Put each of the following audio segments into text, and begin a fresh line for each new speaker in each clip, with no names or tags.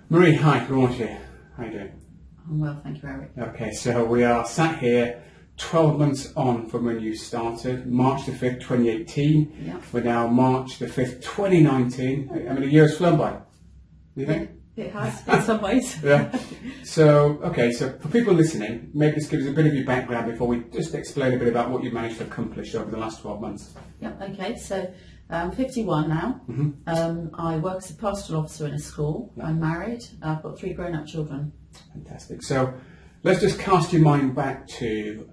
Marie, hi, Laurent here. How are you doing?
I'm well, thank you, Eric.
Okay, so we are sat here 12 months on from when you started, March the 5th, 2018.
Yeah.
We're now March the 5th, 2019. I mean, a year has flown by. You think?
It has, in some ways.
Yeah. So, okay, so for people listening, maybe just give us a bit of your background before we just explain a bit about what you've managed to accomplish over the last 12 months.
Yep, okay, so I'm 51 now. I work as a pastoral officer in a school.
Yeah.
I'm married. I've got 3 grown-up children.
Fantastic. So let's just cast your mind back to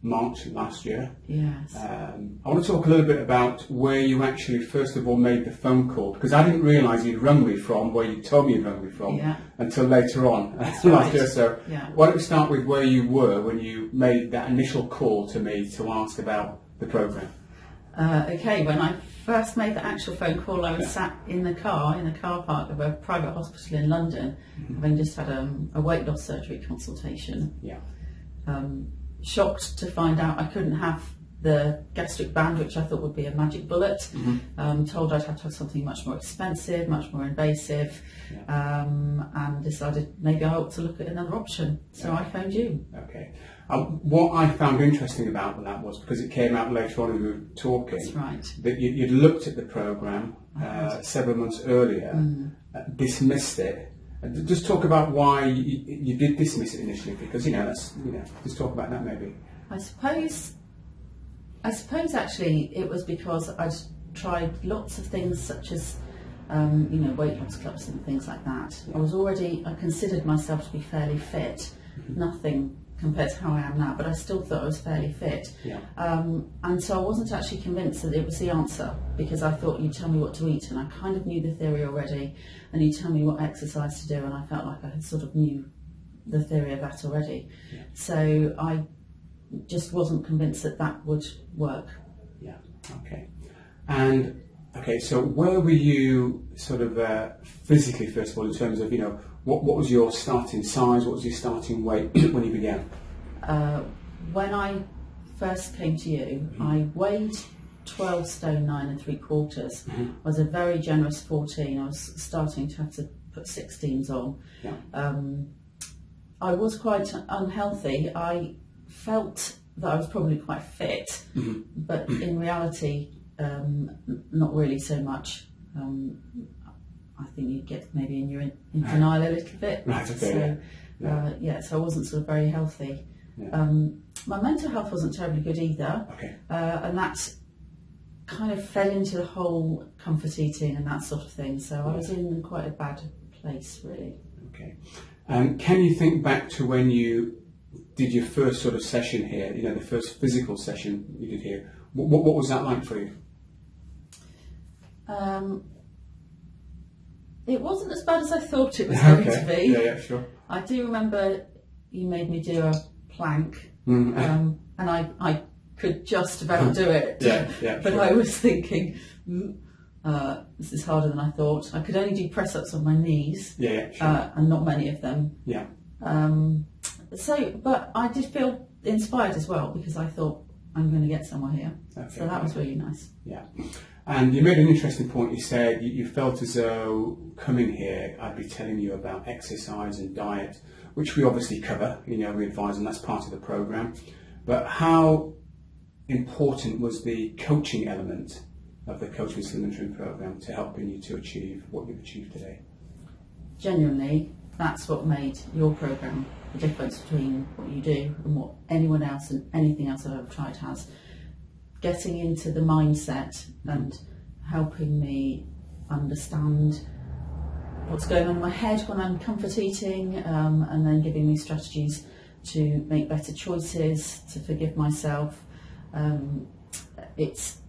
March last year.
Yes.
I want to talk a little bit about where you actually first of all made the phone call, because I didn't realise you'd rung me from where you told me you'd rung me from until later on last year. So why don't we start with where you were when you made that initial call to me to ask about the programme?
Okay, when I first made the actual phone call, I was sat in the car park of a private hospital in London, having just had a weight loss surgery consultation.
Yeah.
Shocked to find out I couldn't have the gastric band, which I thought would be a magic bullet. Told I'd have to have something much more expensive, much more invasive, and decided maybe I ought to look at another option. So I phoned you.
Okay. What I found interesting about that was, because it came out later on as we were talking,
That's right.
that you'd looked at the programme several months earlier, dismissed it. Just talk about why you did dismiss it initially, because just talk about that maybe.
I suppose actually it was because I'd tried lots of things such as weight loss clubs and things like that. I considered myself to be fairly fit, nothing compared to how I am now, but I still thought I was fairly fit. And so I wasn't actually convinced that it was the answer, because I thought you'd tell me what to eat and I kind of knew the theory already, and you'd tell me what exercise to do, and I felt like I sort of knew the theory of that already. So I just wasn't convinced that would work. Yeah.
Okay. And okay, so where were you sort of physically, first of all, in terms of, what was your starting size, what was your starting weight when you began?
When I first came to you, I weighed 12 stone 9 3/4. I was a very generous 14. I was starting to have to put 16s on. I was quite unhealthy. I felt that I was probably quite fit, but in reality, not really so much. I think you get maybe in denial a little bit.
Right, okay.
So, so I wasn't sort of very healthy. My mental health wasn't terribly good either.
Okay.
And that kind of fell into the whole comfort eating and that sort of thing. So I was in quite a bad place, really.
Okay. Can you think back to when you did your first sort of session here, the first physical session you did here? What was that like for you?
It wasn't as bad as I thought it was going to be.
Yeah, sure.
I do remember you made me do a plank, and I could just about do it. But sure. I was thinking, this is harder than I thought. I could only do press-ups on my knees,
sure.
And not many of them.
Yeah.
But I did feel inspired as well, because I thought, I'm going to get somewhere here. Okay, so that was really nice.
Yeah. And you made an interesting point. You said you felt as though coming here, I'd be telling you about exercise and diet, which we obviously cover, we advise, and that's part of the programme. But how important was the coaching element of the Coach with Slim and Trim programme to helping you to achieve what you've achieved today?
Genuinely, that's what made your programme the difference between what you do and what anyone else and anything else I've ever tried has. Getting into the mindset and helping me understand what's going on in my head when I'm comfort eating, and then giving me strategies to make better choices, to forgive myself. It's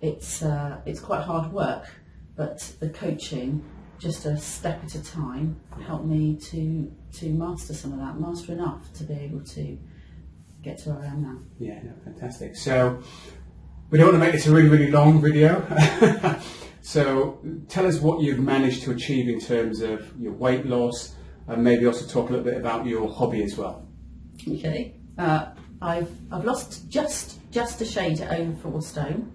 quite hard work, but the coaching, just a step at a time, helped me to master some of that, master enough to be able to get to where I am now.
Yeah, no, fantastic. So we don't want to make this a really, really long video. So tell us what you've managed to achieve in terms of your weight loss, and maybe also talk a little bit about your hobby as well.
Okay. I've lost just a shade over 4 stone.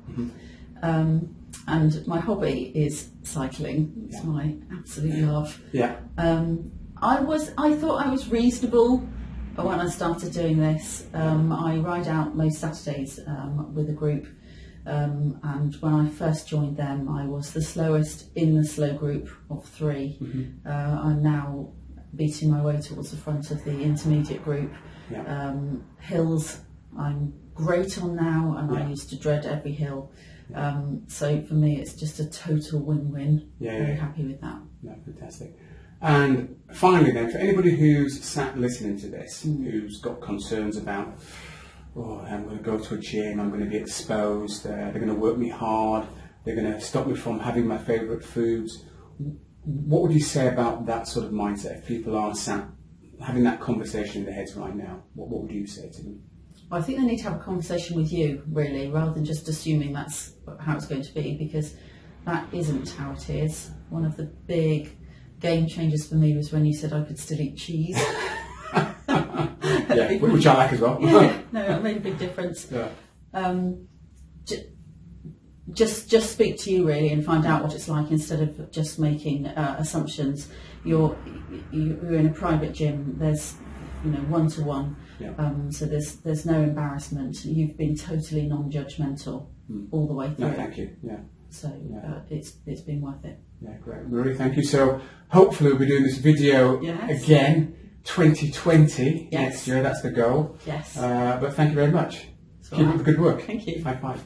and my hobby is cycling. It's my absolute love.
Yeah.
I thought I was reasonable when I started doing this. I ride out most Saturdays with a group, and when I first joined them, I was the slowest in the slow group of 3. I'm now beating my way towards the front of the intermediate group.
Yeah.
Hills, I'm great on now, and I used to dread every hill. So for me, it's just a total win-win. Very happy with that.
No, fantastic. And finally then, for anybody who's sat listening to this, who's got concerns about, I'm going to go to a gym, I'm going to be exposed, they're going to work me hard, they're going to stop me from having my favourite foods, what would you say about that sort of mindset? If people are sat having that conversation in their heads right now, what would you say to them?
I think they need to have a conversation with you, really, rather than just assuming that's how it's going to be, because that isn't how it is. One of the big game changers for me was when you said I could still eat cheese.
Yeah, which I like as well.
Yeah, no, it made a big difference.
Yeah.
Just speak to you really and find out what it's like instead of just making assumptions. You're in a private gym. There's one-to-one.
Yeah.
So there's no embarrassment. You've been totally non-judgmental all the way through.
No, thank you. Yeah.
So it's been worth it.
Yeah, great. Marie, thank you. So hopefully we'll be doing this video again 2020 next year. That's the goal.
Yes.
But thank you very much. Keep up the good work.
Thank you.
High five.